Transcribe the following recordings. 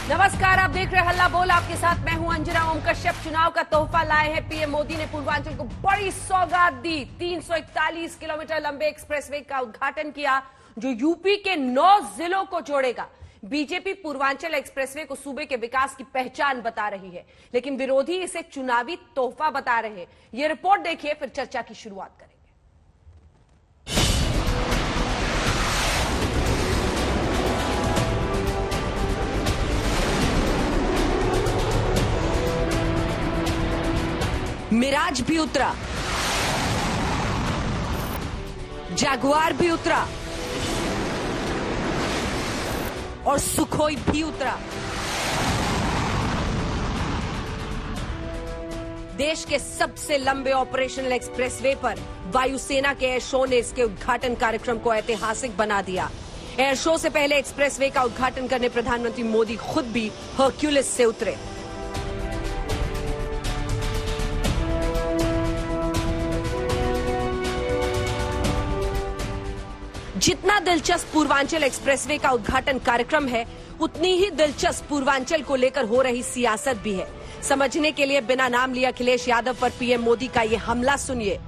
नमस्कार, आप देख रहे हैं हल्ला बोल। आपके साथ मैं हूं अंजना। ओम कश्यप चुनाव का तोहफा लाए हैं। पीएम मोदी ने पूर्वांचल को बड़ी सौगात दी। 341 किलोमीटर लंबे एक्सप्रेसवे का उद्घाटन किया जो यूपी के 9 जिलों को जोड़ेगा। बीजेपी पूर्वांचल एक्सप्रेसवे को सूबे के विकास की पहचान बता रही है, लेकिन विरोधी इसे चुनावी तोहफा बता रहे हैं। ये रिपोर्ट देखिए, फिर चर्चा की शुरुआत करें। मिराज भी उतरा, जगुआर भी उतरा और सुखोई भी उतरा। देश के सबसे लंबे ऑपरेशनल एक्सप्रेसवे पर वायुसेना के एयर शो ने इसके उद्घाटन कार्यक्रम को ऐतिहासिक बना दिया। एयर शो से पहले एक्सप्रेसवे का उद्घाटन करने प्रधानमंत्री मोदी खुद भी हरक्यूलिस से उतरे। जितना दिलचस्प पूर्वांचल एक्सप्रेसवे का उद्घाटन कार्यक्रम है, उतनी ही दिलचस्प पूर्वांचल को लेकर हो रही सियासत भी है। समझने के लिए बिना नाम लिए अखिलेश यादव पर पीएम मोदी का ये हमला सुनिए।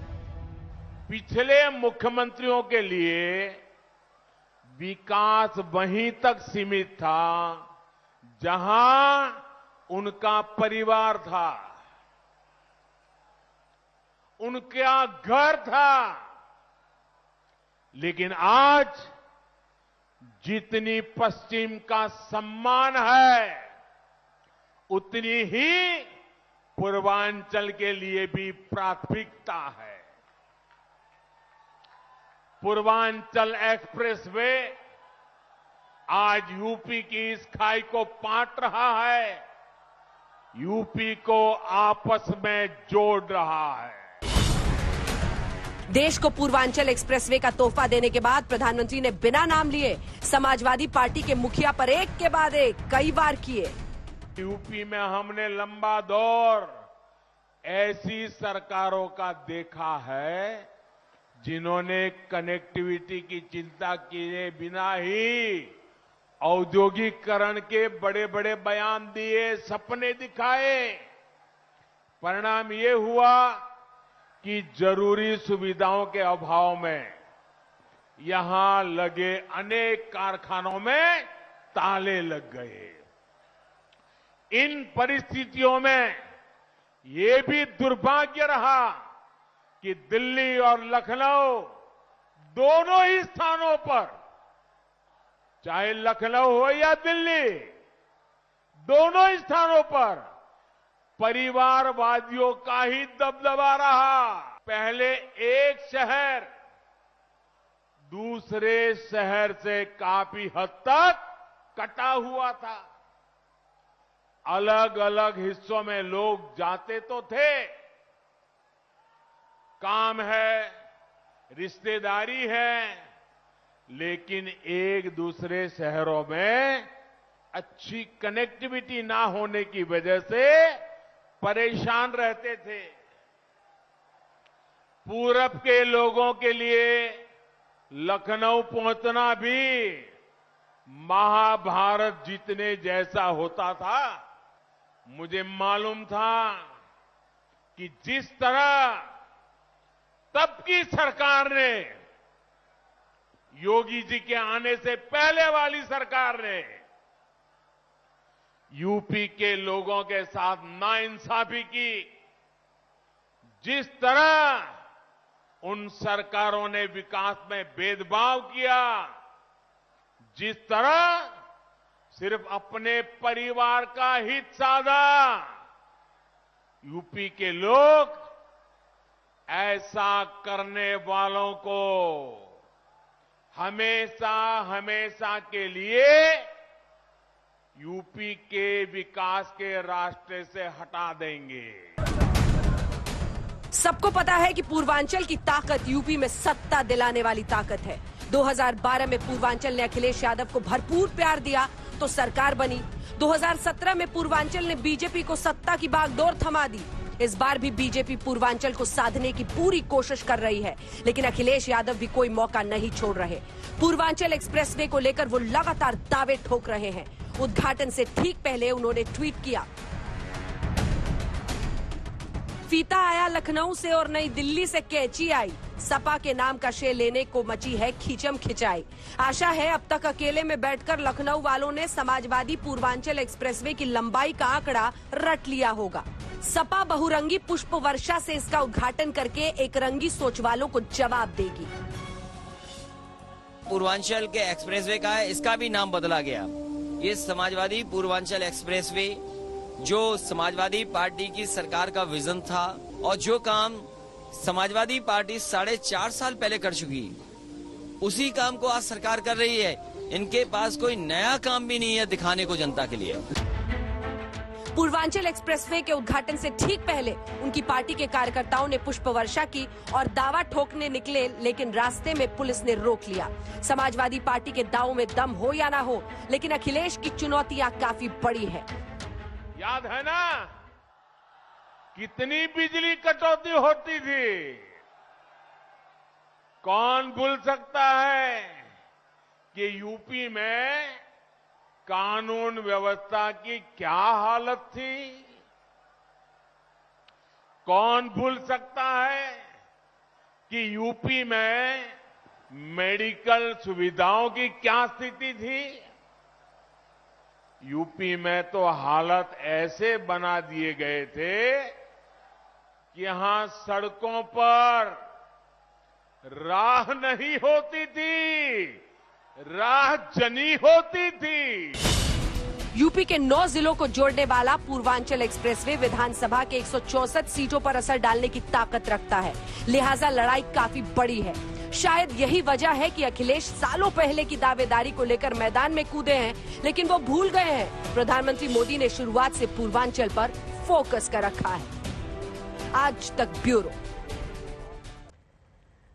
पिछले मुख्यमंत्रियों के लिए विकास वहीं तक सीमित था जहां उनका परिवार था, उनका घर था। लेकिन आज जितनी पश्चिम का सम्मान है, उतनी ही पूर्वांचल के लिए भी प्राथमिकता है। पूर्वांचल एक्सप्रेसवे आज यूपी की इस खाई को पाट रहा है, यूपी को आपस में जोड़ रहा है। देश को पूर्वांचल एक्सप्रेसवे का तोहफा देने के बाद प्रधानमंत्री ने बिना नाम लिए समाजवादी पार्टी के मुखिया पर एक के बाद एक कई वार किए। यूपी में हमने लंबा दौर ऐसी सरकारों का देखा है जिन्होंने कनेक्टिविटी की चिंता किए बिना ही औद्योगिकरण के बड़े बड़े बयान दिए, सपने दिखाए। परिणाम ये हुआ कि जरूरी सुविधाओं के अभाव में यहां लगे अनेक कारखानों में ताले लग गए। इन परिस्थितियों में ये भी दुर्भाग्य रहा कि दिल्ली और लखनऊ दोनों ही स्थानों पर, चाहे लखनऊ हो या दिल्ली, दोनों ही स्थानों पर परिवारवादियों का ही दबदबा रहा। पहले एक शहर दूसरे शहर से काफी हद तक कटा हुआ था। अलग अलग हिस्सों में लोग जाते तो थे, काम है, रिश्तेदारी है, लेकिन एक दूसरे शहरों में अच्छी कनेक्टिविटी ना होने की वजह से परेशान रहते थे। पूरब के लोगों के लिए लखनऊ पहुंचना भी महाभारत जीतने जैसा होता था। मुझे मालूम था कि जिस तरह तब की सरकार ने, योगी जी के आने से पहले वाली सरकार ने यूपी के लोगों के साथ नाइंसाफी की, जिस तरह उन सरकारों ने विकास में भेदभाव किया, जिस तरह सिर्फ अपने परिवार का हित साधा, यूपी के लोग ऐसा करने वालों को हमेशा हमेशा के लिए यूपी के विकास के रास्ते से हटा देंगे। सबको पता है कि पूर्वांचल की ताकत यूपी में सत्ता दिलाने वाली ताकत है। 2012 में पूर्वांचल ने अखिलेश यादव को भरपूर प्यार दिया तो सरकार बनी। 2017 में पूर्वांचल ने बीजेपी को सत्ता की बागडोर थमा दी। इस बार भी बीजेपी पूर्वांचल को साधने की पूरी कोशिश कर रही है, लेकिन अखिलेश यादव भी कोई मौका नहीं छोड़ रहे। पूर्वांचल एक्सप्रेसवे को लेकर वो लगातार दावे ठोक रहे हैं उद्घाटन से ठीक पहले उन्होंने ट्वीट किया, फीता आया लखनऊ से और नई दिल्ली से कैंची आई, सपा के नाम का श्रेय लेने को मची है खींचम खिंचाई। आशा है अब तक अकेले में बैठकर लखनऊ वालों ने समाजवादी पूर्वांचल एक्सप्रेसवे की लंबाई का आंकड़ा रट लिया होगा। सपा बहुरंगी पुष्प वर्षा से इसका उद्घाटन करके एक रंगी सोच वालों को जवाब देगी। पूर्वांचल के एक्सप्रेसवे का है, इसका भी नाम बदला गया। ये समाजवादी पूर्वांचल एक्सप्रेसवे जो समाजवादी पार्टी की सरकार का विजन था और जो काम समाजवादी पार्टी 4.5 साल पहले कर चुकी, उसी काम को आज सरकार कर रही है। इनके पास कोई नया काम भी नहीं है दिखाने को जनता के लिए। पूर्वांचल एक्सप्रेसवे के उद्घाटन से ठीक पहले उनकी पार्टी के कार्यकर्ताओं ने पुष्प वर्षा की और दावा ठोकने निकले, लेकिन रास्ते में पुलिस ने रोक लिया। समाजवादी पार्टी के दावों में दम हो या ना हो, लेकिन अखिलेश की चुनौतियां काफी बड़ी है। याद है ना कितनी बिजली कटौती होती थी? कौन भूल सकता है कि यूपी में कानून व्यवस्था की क्या हालत थी? कौन भूल सकता है कि यूपी में मेडिकल सुविधाओं की क्या स्थिति थी? यूपी में तो हालत ऐसे बना दिए गए थे कि यहां सड़कों पर राह नहीं होती थी, राह जनी होती थी। यूपी के 9 जिलों को जोड़ने वाला पूर्वांचल एक्सप्रेसवे विधानसभा के 164 सीटों पर असर डालने की ताकत रखता है, लिहाजा लड़ाई काफी बड़ी है। शायद यही वजह है कि अखिलेश सालों पहले की दावेदारी को लेकर मैदान में कूदे हैं, लेकिन वो भूल गए हैं प्रधानमंत्री मोदी ने शुरुआत से पूर्वांचल पर फोकस कर रखा है। आज तक ब्यूरो।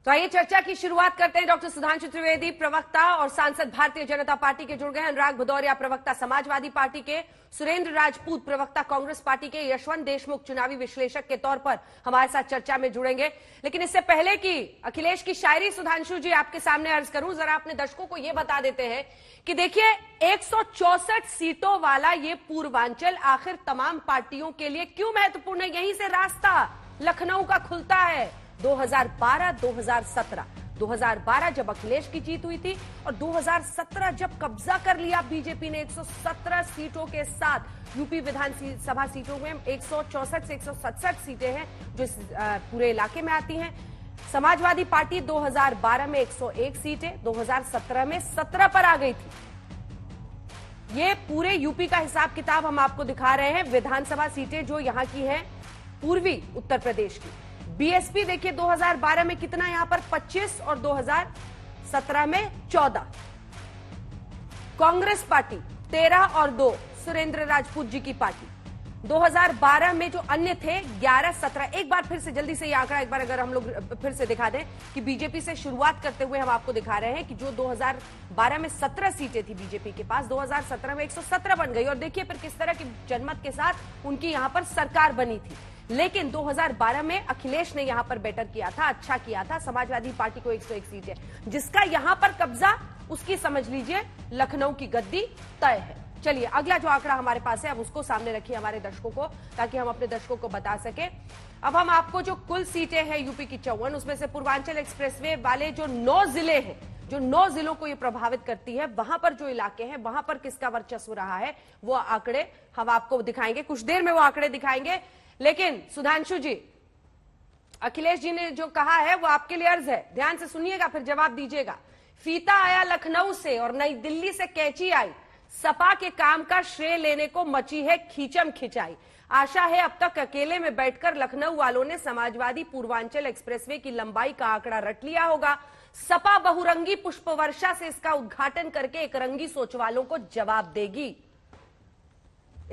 तो आइए चर्चा की शुरुआत करते हैं। डॉक्टर सुधांशु त्रिवेदी प्रवक्ता और सांसद भारतीय जनता पार्टी के जुड़ गए हैं। अनुराग भदौरिया प्रवक्ता समाजवादी पार्टी के, सुरेंद्र राजपूत प्रवक्ता कांग्रेस पार्टी के, यशवंत देशमुख चुनावी विश्लेषक के तौर पर हमारे साथ चर्चा में जुड़ेंगे। लेकिन इससे पहले कि अखिलेश की शायरी सुधांशु जी आपके सामने अर्ज करूं, जरा अपने दर्शकों को यह बता देते हैं कि देखिए 164 सीटों वाला ये पूर्वांचल आखिर तमाम पार्टियों के लिए क्यों महत्वपूर्ण है? यहीं से रास्ता लखनऊ का खुलता है। 2012, 2017, 2012 जब अखिलेश की जीत हुई थी और 2017 जब कब्जा कर लिया बीजेपी ने 117 सीटों के साथ। यूपी विधानसभा सीटों में 164 से 167 सीटें हैं जो इस पूरे इलाके में आती हैं। समाजवादी पार्टी 2012 में 101 सीटें, 2017 में 17 पर आ गई थी। ये पूरे यूपी का हिसाब किताब हम आपको दिखा रहे हैं। विधानसभा सीटें जो यहां की हैं पूर्वी उत्तर प्रदेश की। बीएसपी देखिए 2012 में कितना, यहां पर 25 और 2017 में 14। कांग्रेस पार्टी 13 और 2, सुरेंद्र राजपूत जी की पार्टी। 2012 में जो अन्य थे 11, 17। एक बार फिर से जल्दी से ये आंकड़ा एक बार अगर हम लोग फिर से दिखा दें कि बीजेपी से शुरुआत करते हुए हम आपको दिखा रहे हैं कि जो 2012 में 17 सीटें थी बीजेपी के पास, 2017 में 117 बन गई। और देखिए फिर किस तरह की जनमत के साथ उनकी यहां पर सरकार बनी थी। लेकिन 2012 में अखिलेश ने यहां पर बेटर किया था, अच्छा किया था। समाजवादी पार्टी को 101 सीटें, जिसका यहां पर कब्जा, उसकी समझ लीजिए लखनऊ की गद्दी तय है। चलिए अगला जो आंकड़ा हमारे पास है अब उसको सामने रखिए हमारे दर्शकों को, ताकि हम अपने दर्शकों को बता सके। अब हम आपको जो कुल सीटें हैं यूपी की 54, उसमें से पूर्वांचल एक्सप्रेसवे वाले जो 9 जिले हैं, जो 9 जिलों को ये प्रभावित करती है, वहां पर जो इलाके हैं वहां पर किसका वर्चस्व रहा है, वो आंकड़े हम आपको दिखाएंगे। कुछ देर में वो आंकड़े दिखाएंगे। लेकिन सुधांशु जी, अखिलेश जी ने जो कहा है वो आपके लिए अर्ज है, ध्यान से सुनिएगा फिर जवाब दीजिएगा। फीता आया लखनऊ से और नई दिल्ली से कैंची आई, सपा के काम का श्रेय लेने को मची है खींचम खिंचाई। आशा है अब तक अकेले में बैठकर लखनऊ वालों ने समाजवादी पूर्वांचल एक्सप्रेसवे की लंबाई का आंकड़ा रट लिया होगा। सपा बहुरंगी पुष्प वर्षा से इसका उद्घाटन करके एक रंगी सोच वालों को जवाब देगी।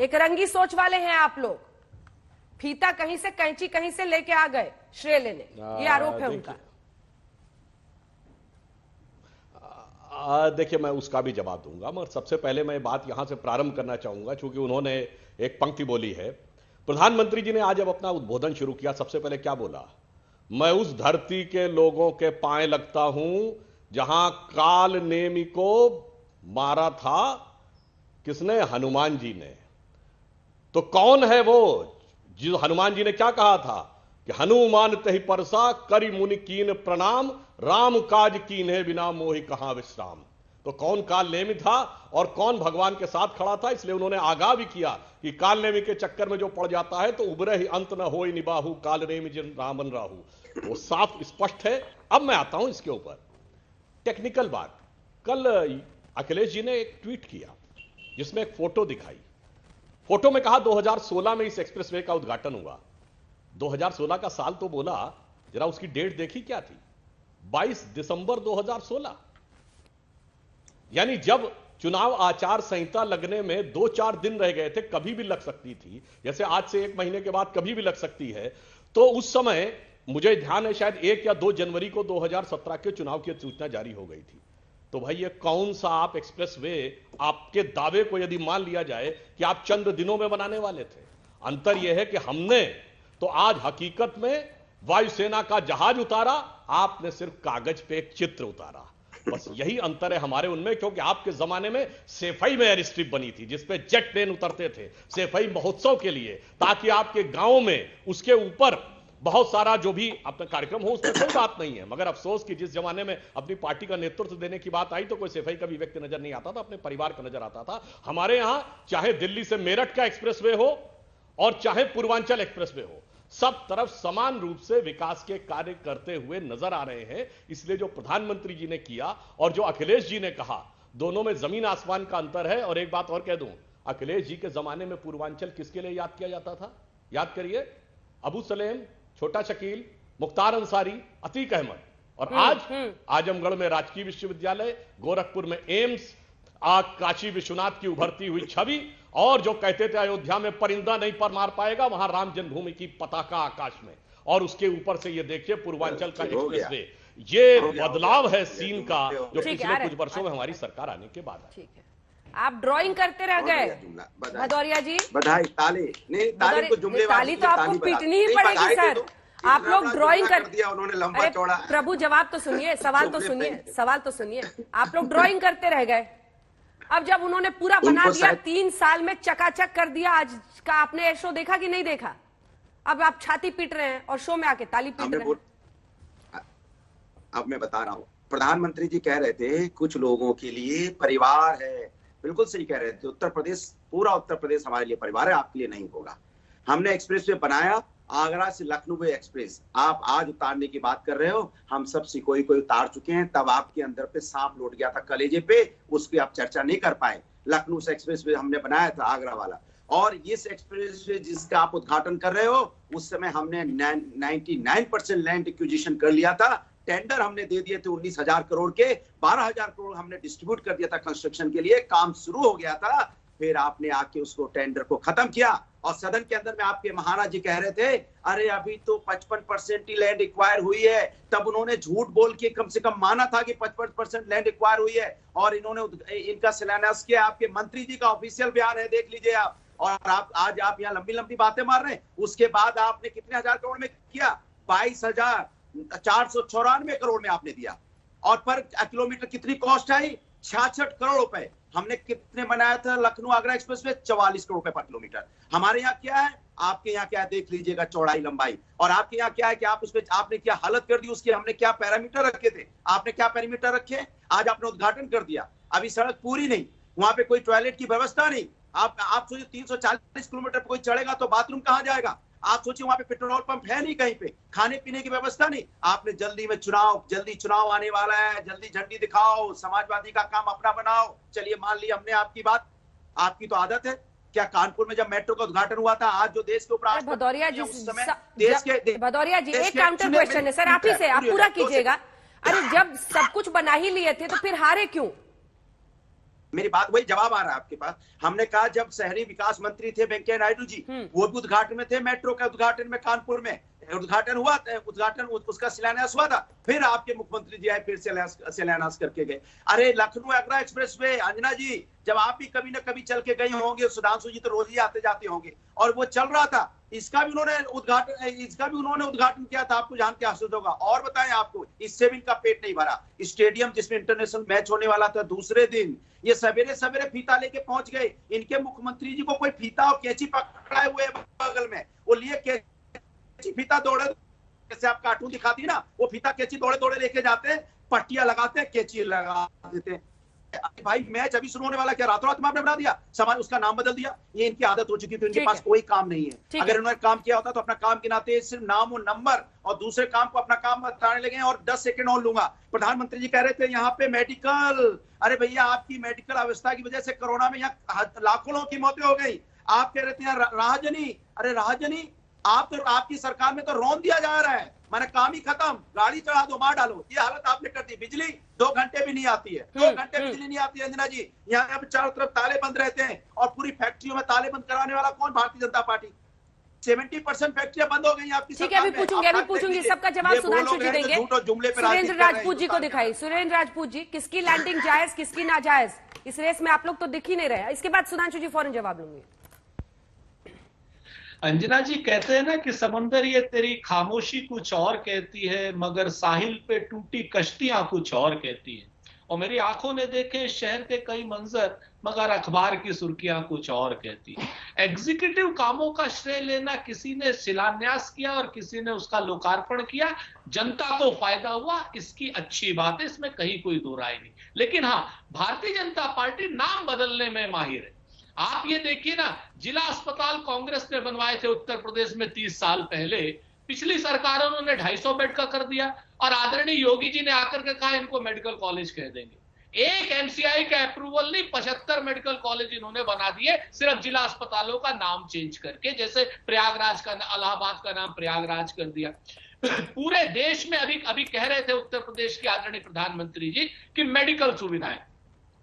एक रंगी सोच वाले हैं आप लोग, फीता कहीं से कैंची कहीं से लेके आ गए श्रेय लेने, ये आरोप है उनका। देखिए मैं उसका भी जवाब दूंगा, मगर सबसे पहले मैं बात यहां से प्रारंभ करना चाहूंगा, क्योंकि उन्होंने एक पंक्ति बोली है। प्रधानमंत्री जी ने आज जब अपना उद्बोधन शुरू किया, सबसे पहले क्या बोला? मैं उस धरती के लोगों के पांव लगता हूं जहां काल नेमी को मारा था किसने? हनुमान जी ने। तो कौन है वो? जो हनुमान जी ने क्या कहा था कि हनुमान तहि परसा करि मुनि कीन प्रणाम, राम काज कीन्हे बिना मोहि कहां विश्राम। तो कौन काल नेमी था और कौन भगवान के साथ खड़ा था, इसलिए उन्होंने आगाह भी किया कि काल नेमी के चक्कर में जो पड़ जाता है तो उबरे ही अंत न होई निबाहु, काल नेमी जिन रामन राहु। वो साफ स्पष्ट है। अब मैं आता हूं इसके ऊपर टेक्निकल बात। कल अखिलेश जी ने एक ट्वीट किया जिसमें एक फोटो दिखाई। फोटो में कहा 2016 में इस एक्सप्रेसवे का उद्घाटन हुआ। 2016 का साल तो बोला, जरा उसकी डेट देखी क्या थी? 22 दिसंबर 2016। यानी जब चुनाव आचार संहिता लगने में 2-4 दिन रह गए थे, कभी भी लग सकती थी, जैसे आज से 1 महीने के बाद कभी भी लग सकती है। तो उस समय मुझे ध्यान है शायद 1 या 2 जनवरी को 2017 के चुनाव की सूचना जारी हो गई थी। तो भाई ये कौन सा आप एक्सप्रेसवे, आपके दावे को यदि मान लिया जाए कि आप चंद दिनों में बनाने वाले थे। अंतर यह है कि हमने तो आज हकीकत में वायुसेना का जहाज उतारा, आपने सिर्फ कागज पे एक चित्र उतारा। बस यही अंतर है हमारे उनमें, क्योंकि आपके जमाने में सेफई में एयर स्ट्रिप बनी थी जिसपे जेट प्लेन उतरते थे सेफई महोत्सव के लिए, ताकि आपके गांव में उसके ऊपर बहुत सारा जो भी अपना कार्यक्रम हो, उसमें कोई बात नहीं है। मगर अफसोस कि जिस जमाने में अपनी पार्टी का नेतृत्व देने की बात आई तो कोई सेफई का भी व्यक्ति नजर नहीं आता था, अपने परिवार का नजर आता था। हमारे यहां चाहे दिल्ली से मेरठ का एक्सप्रेसवे हो और चाहे पूर्वांचल एक्सप्रेसवे हो, सब तरफ समान रूप से विकास के कार्य करते हुए नजर आ रहे हैं। इसलिए जो प्रधानमंत्री जी ने किया और जो अखिलेश जी ने कहा, दोनों में जमीन आसमान का अंतर है। और एक बात और कह दूं, अखिलेश जी के जमाने में पूर्वांचल किसके लिए याद किया जाता था? याद करिए, अबू सलेम, छोटा शकील, मुख्तार अंसारी, अतीक अहमद। और आज आजमगढ़ में राजकीय विश्वविद्यालय, गोरखपुर में एम्स, काशी विश्वनाथ की उभरती हुई छवि, और जो कहते थे अयोध्या में परिंदा नहीं पर मार पाएगा, वहां राम जन्मभूमि की पताका आकाश में। और उसके ऊपर से ये देखिए पूर्वांचल का एक्सप्रेसवे। ये बदलाव है सीन का जो पिछले कुछ वर्षों में हमारी सरकार आने के बाद। ठीक है, आप ड्राइंग करते रह गए भदौरिया जी। बधाई। ताली नहीं, ताली को जुमले ताली तो आपको पीटनी ही पड़ेगी सर। आप लोग ड्राइंग कर दिया उन्होंने, लंबा चौड़ा। प्रभु जवाब तो सुनिए, सवाल तो सुनिए, सवाल तो सुनिए। आप लोग ड्राइंग करते रह गए। अब जब उन्होंने पूरा बना दिया, 3 साल में चकाचक कर दिया, आज का आपने शो देखा कि नहीं देखा? अब आप छाती पीट रहे हैं और शो में आके ताली पीट रहे हैं। अब मैं बता रहा हूँ, प्रधानमंत्री जी कह रहे थे कुछ लोगों के लिए परिवार है। बिल्कुल सही कह रहे थे। उत्तर प्रदेश, पूरा उत्तर प्रदेश हमारे लिए परिवार है, आपके लिए नहीं होगा। हमने एक्सप्रेसवे बनाया, आगरा से लखनऊ एक्सप्रेस। आप आज उतारने की बात कर रहे हो, हम सब सिकोई को उतार चुके हैं। तब आपके अंदर पे सांप लौट गया था कलेजे पे, उसकी आप चर्चा नहीं कर पाए। लखनऊ से एक्सप्रेसवे हमने बनाया था, आगरा वाला। और इस एक्सप्रेसवे जिसका आप उद्घाटन कर रहे हो, उस समय हमने 99% लैंड एक्विजिशन कर लिया था। टेंडर हमने दे दिए थे 19,000 करोड़ के, 12,000 करोड़ हमने डिस्ट्रीब्यूट कर दिया था कंस्ट्रक्शन के लिए। काम शुरू हो गया था, फिर आपने आके उसको टेंडर को खत्म किया। और सदन के अंदर में आपके महाराणा जी कह रहे थे, अरे अभी तो 55% ही लैंड एक्वायर हुई है। तब उन्होंने झूठ बोल के कम से कम माना था कि 55% लैंड एक्वायर हुई है। और इन्होंने इनका शिलान्यास किया, आपके मंत्री जी का ऑफिशियल बयान है, देख लीजिए आप। और आप आज आप यहाँ लंबी लंबी बातें मार रहे हैं। उसके बाद आपने कितने हजार करोड़ में किया? 22,494 करोड़ में आपने दिया। और पर किलोमीटर कितनी कॉस्ट आई? 66 करोड़ रुपए। हमने कितने बनाया था लखनऊ आगरा एक्सप्रेस में? 44 करोड़ रुपए पर किलोमीटर। हमारे यहाँ क्या है, आपके यहाँ क्या है, देख लीजिएगा चौड़ाई लंबाई। और आपके यहाँ क्या है कि आप उसमें आपने क्या हालत कर दी उसकी। हमने क्या पैरामीटर रखे थे, आपने क्या पैरामीटर रखे? आज आपने उद्घाटन कर दिया, अभी सड़क पूरी नहीं, वहां पे कोई टॉयलेट की व्यवस्था नहीं। आप सोचिए 340 किलोमीटर पे कोई चढ़ेगा तो बाथरूम कहां जाएगा? आप सोचिए वहां पे पेट्रोल पंप है नहीं, कहीं पे खाने पीने की व्यवस्था नहीं। आपने जल्दी में जल्दी चुनाव आने वाला है, जल्दी झंडी दिखाओ, समाजवादी का काम अपना बनाओ। चलिए मान ली हमने आपकी बात, आपकी तो आदत है। क्या कानपुर में जब मेट्रो का उद्घाटन हुआ था, आज जो देश के ऊपर भदौरिया जी, देश के भदौरिया जी एक काउंटर क्वेश्चन है सर, आप ही से आप पूरा कीजिएगा। अरे जब सब कुछ बना ही लिए थे तो फिर हारे क्यों? मेरी बात वही जवाब आ रहा है आपके पास। हमने कहा जब शहरी विकास मंत्री थे वेंकैया नायडू जी, वो भी उद्घाटन में थे, मेट्रो के उद्घाटन में कानपुर में। उद्घाटन हुआ, उसका शिलान्यास हुआ था, फिर आपके मुख्यमंत्री जी आए, फिर शिलान्यास करके गए। अरे लखनऊ आगरा एक्सप्रेसवे, अंजना जी, जब आप भी कभी ना कभी चल के गए होंगे, सुधांशु जी तो रोज ही आते जाते होंगे, और वो चल रहा था, इसका भी उन्होंने उद्घाटन किया था, आपको जान के आश्चर्य होगा। और बताएं आपको, इससे भी इनका पेट नहीं भरा। स्टेडियम जिसमें इंटरनेशनल मैच होने वाला था, दूसरे दिन ये सवेरे सवेरे फीता लेके पहुंच गए। इनके मुख्यमंत्री जी को कोई फीता और कैंची पकड़ाए हुए बगल में, वो लिए कैंची फीता दौड़े, जैसे आप कार्टून दिखाती है ना, वो फीता कैंची दौड़े दौड़े लेके जाते हैं, पट्टियां लगाते हैं, कैंची लगा देते हैं। भाई मैच अभी शुरू होने वाला, क्या रातों रात में आपने बना दिया, समाज उसका नाम बदल दिया? ये इनकी आदत हो चुकी थी, इनके पास कोई काम नहीं है। अगर इन्होंने काम किया होता तो अपना काम के नाते सिर्फ नाम और नंबर और दूसरे काम को अपना काम बताने लगे। और 10 सेकंड और लूंगा, प्रधानमंत्री जी कह रहे थे यहाँ पे मेडिकल, अरे भैया आपकी मेडिकल अवस्था की वजह से कोरोना में यहाँ लाखों लोगों की मौतें हो गई। आप कह रहे थे राहजनी, अरे राहजनी आप तो, आपकी सरकार में तो रौन दिया जा रहा है, मैंने काम ही खत्म, गाड़ी चढ़ा दो, मार डालो, ये हालत आपने कर दी। बिजली 2 घंटे भी नहीं आती है, 2 घंटे बिजली नहीं आती है अंजना जी। यहाँ पे चारों तरफ ताले बंद रहते हैं, और पूरी फैक्ट्रियों में ताले बंद कराने वाला कौन? भारतीय जनता पार्टी। 70% फैक्ट्रियां बंद हो गई आपकी सरकार में। अभी पूछूंगी, सबका जवाब सुधांशु जी देंगे। सुरेंद्र राजपूत जी को दिखाई। सुरेंद्र राजपूत जी, किसकी लैंडिंग जायज, किसकी नाजायज, इस रेस में आप लोग तो दिख ही नहीं रहे। इसके बाद सुधांशु जी फौरन जवाब लूंगी। अंजना जी कहते हैं ना कि समंदर ये तेरी खामोशी कुछ और कहती है, मगर साहिल पे टूटी कश्तियां कुछ और कहती है। और मेरी आंखों ने देखे शहर के कई मंजर, मगर अखबार की सुर्खियां कुछ और कहती है। एग्जीक्यूटिव कामों का श्रेय लेना, किसी ने शिलान्यास किया और किसी ने उसका लोकार्पण किया, जनता को फायदा हुआ, इसकी अच्छी बात है, इसमें कहीं कोई दो राय नहीं। लेकिन हाँ, भारतीय जनता पार्टी नाम बदलने में माहिर है। आप ये देखिए ना, जिला अस्पताल कांग्रेस ने बनवाए थे उत्तर प्रदेश में 30 साल पहले, पिछली सरकारों ने 250 बेड का कर दिया, और आदरणीय योगी जी ने आकर के कहा इनको मेडिकल कॉलेज कह देंगे। एक एमसीआई का अप्रूवल नहीं, 75 मेडिकल कॉलेज इन्होंने बना दिए, सिर्फ जिला अस्पतालों का नाम चेंज करके, जैसे प्रयागराज का, इलाहाबाद का नाम प्रयागराज कर दिया। पूरे देश में अभी कह रहे थे उत्तर प्रदेश के आदरणीय प्रधानमंत्री जी कि मेडिकल सुविधाएं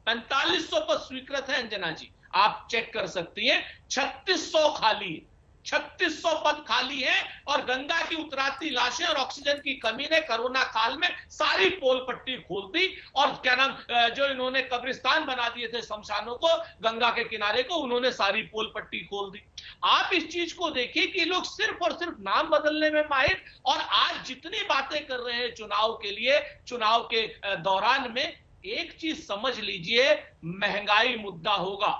4500 पद स्वीकृत है। अंजना जी आप चेक कर सकती हैं, 3600 खाली है, 3600 पद खाली है, और गंगा की उतराती लाशें और ऑक्सीजन की कमी ने कोरोना काल में सारी पोल पट्टी खोल दी, और क्या नाम, जो इन्होंने कब्रिस्तान बना दिए थे शमशानों को, गंगा के किनारे को, उन्होंने सारी पोल पट्टी खोल दी। आप इस चीज को देखिए कि लोग सिर्फ और सिर्फ नाम बदलने में माहिर, और आज जितनी बातें कर रहे हैं चुनाव के लिए, चुनाव के दौरान में एक चीज समझ लीजिए, महंगाई मुद्दा होगा,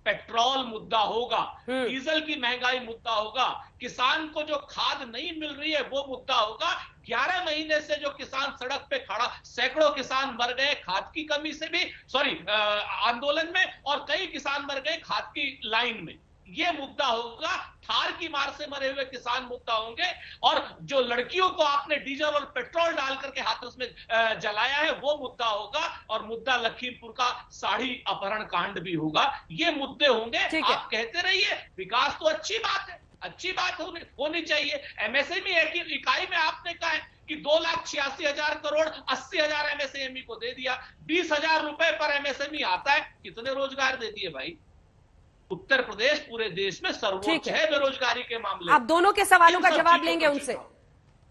पेट्रोल मुद्दा होगा, डीजल की महंगाई मुद्दा होगा, किसान को जो खाद नहीं मिल रही है वो मुद्दा होगा। 11 महीने से जो किसान सड़क पे खड़ा, सैकड़ों किसान मर गए खाद की कमी से भी, आंदोलन में, और कई किसान मर गए खाद की लाइन में, ये मुद्दा होगा। थार की मार से मरे हुए किसान मुद्दा होंगे, और जो लड़कियों को आपने डीजल और पेट्रोल डाल करके हाथों में जलाया है वो मुद्दा होगा, और मुद्दा लखीमपुर का साड़ी अपहरण कांड भी होगा। ये मुद्दे होंगे। आप कहते रहिए विकास तो अच्छी बात है, अच्छी बात होनी चाहिए। एमएसएमई इकाई में आपने कहा है कि 2,86,000 करोड़ 80,000 एमएसएमई को दे दिया, 20,000 रुपए पर एमएसएमई आता है, कितने रोजगार दे दिए भाई? उत्तर प्रदेश पूरे देश में सर्वोच्च है बेरोजगारी के मामले। आप दोनों के सवालों का जवाब लेंगे उनसे।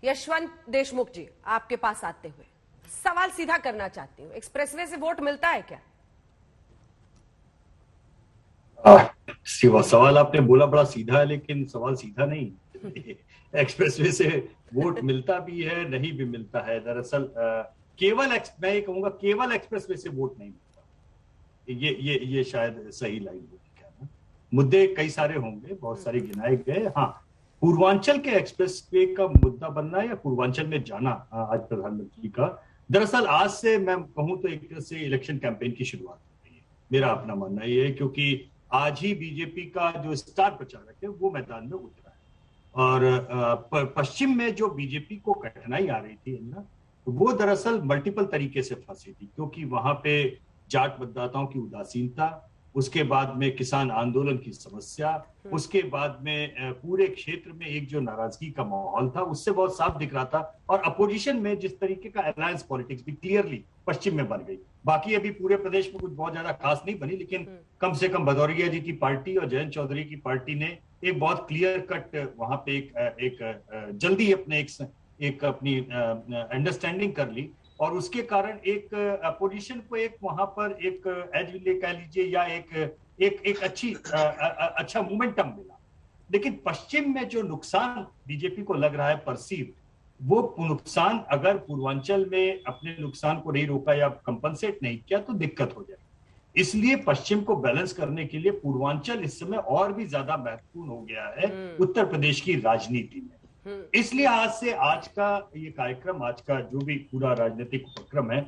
यशवंत देशमुख जी, आपके पास आते हुए सवाल सीधा करना चाहती हूँ, एक्सप्रेसवे से वोट मिलता है क्या? सवाल आपने बोला बड़ा सीधा है, लेकिन सवाल सीधा नहीं। एक्सप्रेसवे से वोट मिलता भी है, नहीं भी मिलता है। दरअसल मैं ये कहूंगा केवल एक्सप्रेसवे से वोट नहीं मिलता। ये शायद सही लाइन होगी। मुद्दे कई सारे होंगे, बहुत सारे गिनाए गए। हाँ, पूर्वांचल के एक्सप्रेसवे का मुद्दा बनना या पूर्वांचल में जाना आज प्रधानमंत्री का, दरअसल आज से मैं कहूं तो एक तरह से इलेक्शन कैंपेन की शुरुआत हो रही है। मेरा अपना मानना ये है, क्योंकि आज ही बीजेपी का जो स्टार प्रचारक है वो मैदान में उतरा है, और पश्चिम में जो बीजेपी को कठिनाई आ रही थी ना, वो दरअसल मल्टीपल तरीके से फंसी थी, क्योंकि वहां पे जाट मतदाताओं की उदासीनता, उसके बाद में किसान आंदोलन की समस्या, उसके बाद में पूरे क्षेत्र में एक जो नाराजगी का माहौल था, उससे बहुत साफ दिख रहा था। और अपोजिशन में जिस तरीके का अलायंस पॉलिटिक्स भी क्लियरली पश्चिम में बन गई। बाकी अभी पूरे प्रदेश में कुछ बहुत ज्यादा खास नहीं बनी, लेकिन कम से कम भदौरिया जी की पार्टी और जयंत चौधरी की पार्टी ने एक बहुत क्लियर कट वहां पे एक जल्दी अपने एक अपनी अंडरस्टैंडिंग कर ली, और उसके कारण एक अपोजिशन को एक वहां पर एक एज कह लीजिए या एक अच्छा मोमेंटम मिला। लेकिन पश्चिम में जो नुकसान बीजेपी को लग रहा है परसीव, वो नुकसान अगर पूर्वांचल में अपने नुकसान को नहीं रोका या कंपनसेट नहीं किया तो दिक्कत हो जाएगी। इसलिए पश्चिम को बैलेंस करने के लिए पूर्वांचल इस समय और भी ज्यादा महत्वपूर्ण हो गया है उत्तर प्रदेश की राजनीति में। इसलिए आज का ये कार्यक्रम, आज का जो भी पूरा राजनीतिक उपक्रम है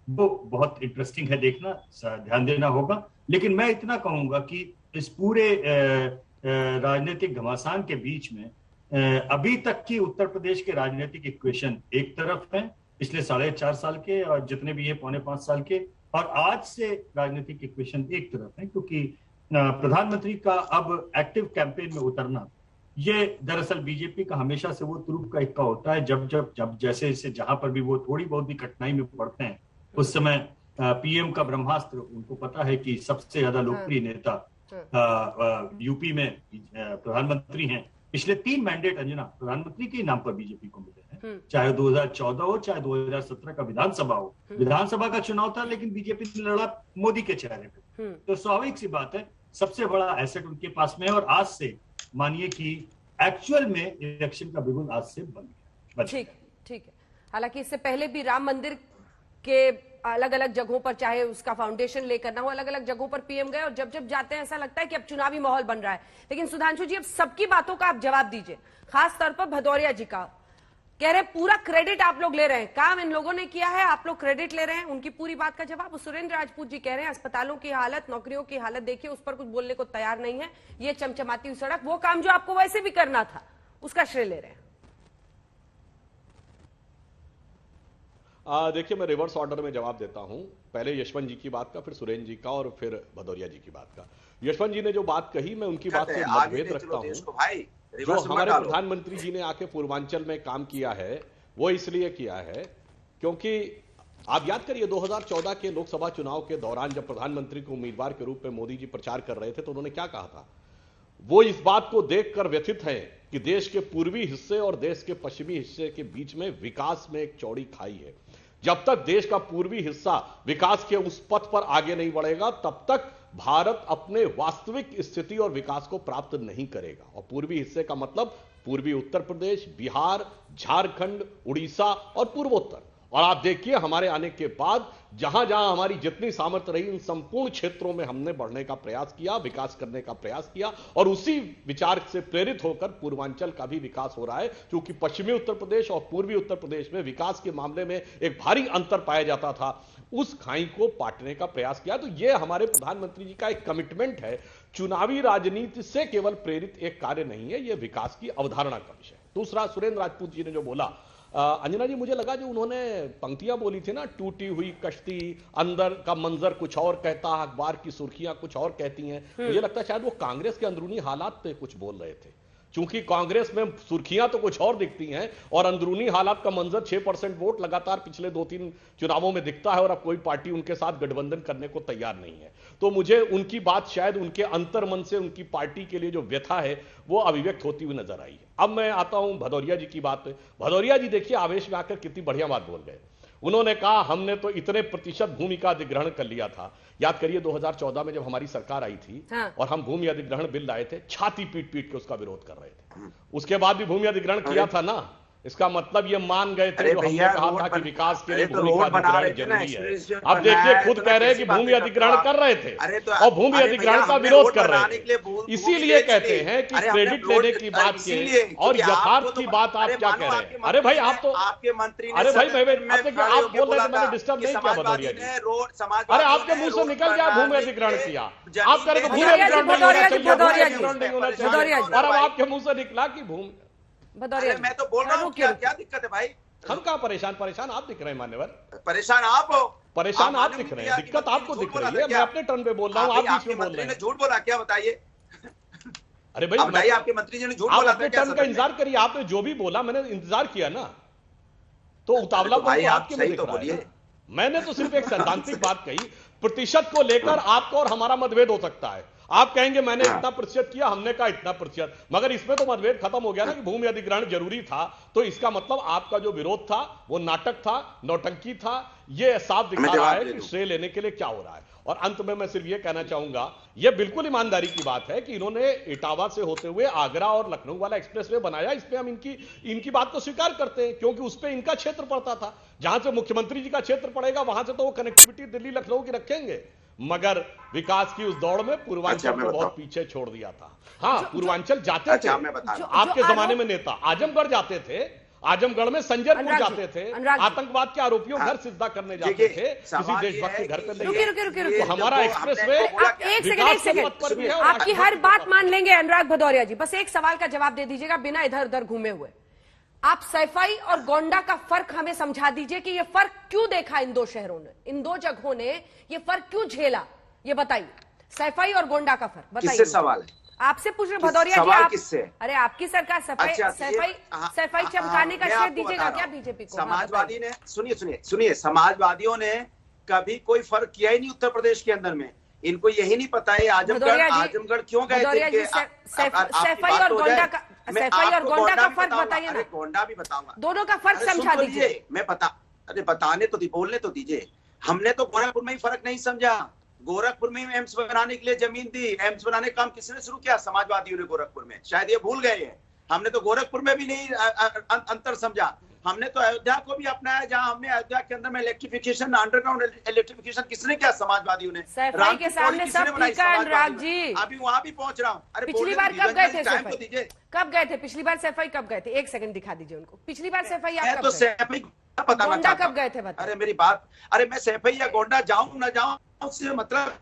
वो बहुत इंटरेस्टिंग है, देखना, ध्यान देना होगा। लेकिन मैं इतना कहूंगा कि इस पूरे राजनीतिक घमासान के बीच में अभी तक की उत्तर प्रदेश के राजनीतिक इक्वेशन एक तरफ है पिछले 4.5 साल के और जितने भी ये 4.5 साल के, और आज से राजनीतिक इक्वेशन एक तरफ है, क्योंकि प्रधानमंत्री का अब एक्टिव कैंपेन में उतरना, ये दरअसल बीजेपी का हमेशा से वो तुरुप का इक्का होता है। जब जैसे जहां पर भी वो थोड़ी बहुत भी कठिनाई में पड़ते हैं, उस समय पीएम का ब्रह्मास्त्र, उनको पता है कि सबसे ज्यादा लोकप्रिय नेता यूपी में प्रधानमंत्री हैं। पिछले 3 मैंडेट अंजना प्रधानमंत्री के नाम पर बीजेपी को मिले हैं, चाहे 2014 हो चाहे 2017 का विधानसभा हो। विधानसभा का चुनाव था लेकिन बीजेपी ने लड़ा मोदी के चेहरे पे, तो स्वाभाविक सी बात है सबसे बड़ा एसेट उनके पास में है। और आज से मानिए कि एक्चुअल में इलेक्शन का बिगुल आज से बन गया। ठीक है। हालांकि इससे पहले भी राम मंदिर के अलग अलग जगहों पर, चाहे उसका फाउंडेशन लेकर ना हो, अलग अलग जगहों पर पीएम गए, और जब जब जाते हैं ऐसा लगता है कि अब चुनावी माहौल बन रहा है। लेकिन सुधांशु जी, अब सबकी बातों का आप जवाब दीजिए, खास तौर पर भदौरिया जी का। कह रहे पूरा क्रेडिट आप लोग ले रहे हैं, काम इन लोगों ने किया है, आप लोग क्रेडिट ले रहे हैं। उनकी पूरी बात का जवाब सुरेंद्र राजपूत जी कह रहे हैं अस्पतालों की हालत, नौकरियों की हालत देखिए, उस पर कुछ बोलने को तैयार नहीं है। ये चमचमाती हुई सड़क, वो काम जो आपको वैसे भी करना था, उसका श्रेय ले रहे हैं। देखिए, मैं रिवर्स ऑर्डर में जवाब देता हूं। पहले यशवंत जी की बात का, फिर सुरेंद्र जी का, और फिर भदौरिया जी की बात का। यशवंत जी ने जो बात कही, मैं उनकी बात से मतभेद रखता हूं। जो हमारे प्रधानमंत्री जी ने आके पूर्वांचल में काम किया है, वो इसलिए किया है क्योंकि आप याद करिए 2014 के लोकसभा चुनाव के दौरान जब प्रधानमंत्री को उम्मीदवार के रूप में मोदी जी प्रचार कर रहे थे, तो उन्होंने क्या कहा था? वो इस बात को देखकर व्यथित हैं कि देश के पूर्वी हिस्से और देश के पश्चिमी हिस्से के बीच में विकास में एक चौड़ी खाई है। जब तक देश का पूर्वी हिस्सा विकास के उस पथ पर आगे नहीं बढ़ेगा, तब तक भारत अपने वास्तविक स्थिति और विकास को प्राप्त नहीं करेगा। और पूर्वी हिस्से का मतलब पूर्वी उत्तर प्रदेश, बिहार, झारखंड, उड़ीसा और पूर्वोत्तर। और आप देखिए, हमारे आने के बाद जहां जहां हमारी जितनी सामर्थ्य रही, इन संपूर्ण क्षेत्रों में हमने बढ़ने का प्रयास किया, विकास करने का प्रयास किया, और उसी विचार से प्रेरित होकर पूर्वांचल का भी विकास हो रहा है। क्योंकि पश्चिमी उत्तर प्रदेश और पूर्वी उत्तर प्रदेश में विकास के मामले में एक भारी अंतर पाया जाता था, उस खाई को पाटने का प्रयास किया। तो यह हमारे प्रधानमंत्री जी का एक कमिटमेंट है। चुनावी राजनीति से केवल प्रेरित एक कार्य नहीं है, यह विकास की अवधारणा का विषय। दूसरा, सुरेंद्र राजपूत जी ने जो बोला, अंजना जी, मुझे लगा जो उन्होंने पंक्तियां बोली थी ना, टूटी हुई कश्ती, अंदर का मंजर कुछ और कहता, अखबार की सुर्खियां कुछ और कहती हैं, मुझे लगता है शायद वो कांग्रेस के अंदरूनी हालात पे कुछ बोल रहे थे। क्योंकि कांग्रेस में सुर्खियां तो कुछ और दिखती हैं और अंदरूनी हालात का मंजर 6% वोट लगातार पिछले 2-3 चुनावों में दिखता है, और अब कोई पार्टी उनके साथ गठबंधन करने को तैयार नहीं है। तो मुझे उनकी बात शायद उनके अंतर्मन से उनकी पार्टी के लिए जो व्यथा है वो अभिव्यक्त होती हुई नजर आई है। अब मैं आता हूं भदौरिया जी की बात पे। भदौरिया जी देखिए, आवेश में आकर कितनी बढ़िया बात बोल गए। उन्होंने कहा हमने तो इतने प्रतिशत भूमि का अधिग्रहण कर लिया था। याद करिए 2014 में जब हमारी सरकार आई थी, हाँ। और हम भूमि अधिग्रहण बिल लाए थे, छाती पीट पीट के उसका विरोध कर रहे थे। उसके बाद भी भूमि अधिग्रहण किया था ना, इसका मतलब ये मान गए थे जो हमने कहा था कि विकास के लिए भूमि का अधिग्रहण जरूरी है। अब देखिए, खुद कह रहे हैं कि भूमि अधिग्रहण कर रहे थे और भूमि अधिग्रहण का विरोध कर रहे थे। इसीलिए कहते हैं कि क्रेडिट लेने की बात की और यथार्थ की बात आप क्या कह रहे हैं? अरे भाई, आप तो आपके मंत्री, अरे भाई आप बोल रहे थे, मैंने डिस्टर्ब नहीं किया भदौरिया जी। अरे आपके मुंह से निकल गया भूमि अधिग्रहण किया, आप कह रहे थे भूमि अधिग्रहण नहीं होना चाहिए, और अब आपके मुंह से निकला कि भूमि। मैं तो बोल रहा हूँ, क्या दिक्कत है भाई? हम कहाँ परेशान आप दिख रहे हैं मान्यवर। परेशान आप हो, परेशान आप दिख रहे हैं, दिक्कत आपको दिख रही है। मैं अपने टर्न पे बोल रहा हूँ, आप बीच में बोल रहे हैं। झूठ बोला क्या, बताइए? अरे भाई बताइए, आपके मंत्री जी ने झूठ बोला? अपने टर्न का इंतजार करिए, आपने जो भी बोला मैंने इंतजार किया ना, तो उतावला भाई आप सही तो बोलिए। मैंने तो सिर्फ एक सैद्धांतिक बात कही। प्रतिशत को लेकर आपका और हमारा मतभेद हो सकता है, आप कहेंगे मैंने इतना प्रतिशत किया, हमने कहा इतना प्रतिशत, मगर इसमें तो मतभेद खत्म हो गया ना कि भूमि अधिग्रहण जरूरी था। तो इसका मतलब आपका जो विरोध था वो नाटक था, नौटंकी था। ये साफ दिखा रहा है कि श्रेय लेने के लिए क्या हो रहा है। और अंत में मैं सिर्फ ये कहना चाहूंगा, यह बिल्कुल ईमानदारी की बात है कि इन्होंने इटावा से होते हुए आगरा और लखनऊ वाला एक्सप्रेसवे बनाया। इसमें हम इनकी बात को स्वीकार करते हैं, क्योंकि उस पर इनका क्षेत्र पड़ता था। जहां से मुख्यमंत्री जी का क्षेत्र पड़ेगा वहां से तो वो कनेक्टिविटी दिल्ली लखनऊ की रखेंगे, मगर विकास की उस दौड़ में पूर्वांचल को बहुत पीछे छोड़ दिया था। हाँ, पूर्वांचल जाते थे, आपके जमाने में नेता आजमगढ़ जाते थे, आजमगढ़ में संजयपुर जाते थे, आतंकवाद के आरोपियों घर सिद्धा करने जाते थे, किसी देशभक्त के घर पे नहीं। रुकिए, तो हमारा एक्सप्रेसवे एक सेकंड, आपकी हर बात मान लेंगे अनुराग भदौरिया जी, बस एक सवाल का जवाब दे दीजिएगा बिना इधर उधर घूमे हुए। आप सैफई और गोंडा का फर्क हमें समझा दीजिए कि ये फर्क क्यों देखा इन दो शहरों ने, इन दो जगहों ने ये फर्क क्यों झेला, ये बताइए। सैफई और गोंडा का फर्क बताइए। किससे सवाल है? आपसे पूछ रहे भदौरिया जी, आप किससे? अरे आपकी सरकार सफाई चमकाने का श्रेय दीजिएगा क्या बीजेपी को? समाजवादी ने, सुनिए, समाजवादियों ने कभी कोई फर्क किया ही नहीं उत्तर प्रदेश के अंदर में। इनको यही नहीं पता है आजमगढ़ क्यों गए थे। सैफई और गोंडा का फर्क बताइए ना। गोंडा भी बताऊंगा, दोनों का फर्क समझा दीजिए। मैं बताने तो बोलने तो दीजिए। हमने तो गोरखपुर में ही फर्क नहीं समझा। गोरखपुर में एम्स बनाने के लिए जमीन दी, एम्स बनाने का काम किसने शुरू किया? समाजवादियों ने गोरखपुर में। शायद ये भूल गए हैं। हमने तो गोरखपुर में भी नहीं अंतर समझा। हमने तो अयोध्या को भी अपनाया, जहां हमने अयोध्या के अंदर में इलेक्ट्रिफिकेशन, अंडरग्राउंड इलेक्ट्रिफिकेशन किसने किया? समाजवादियों ने। सैफई के सामने सब ठीक है अनुराग जी, अभी वहां भी पहुंच रहा हूँ। अरे पिछली बार कब गए थे सैफई? कब गए थे पिछली बार सैफई? कब गए थे? एक सेकंड दिखा दीजिए उनको। पिछली बार सैफई आप तो सैफई गोंडा कब गए थे? अरे मेरी बात, अरे मैं सैफई या गोंडा जाऊं ना जाऊं उससे मतलब,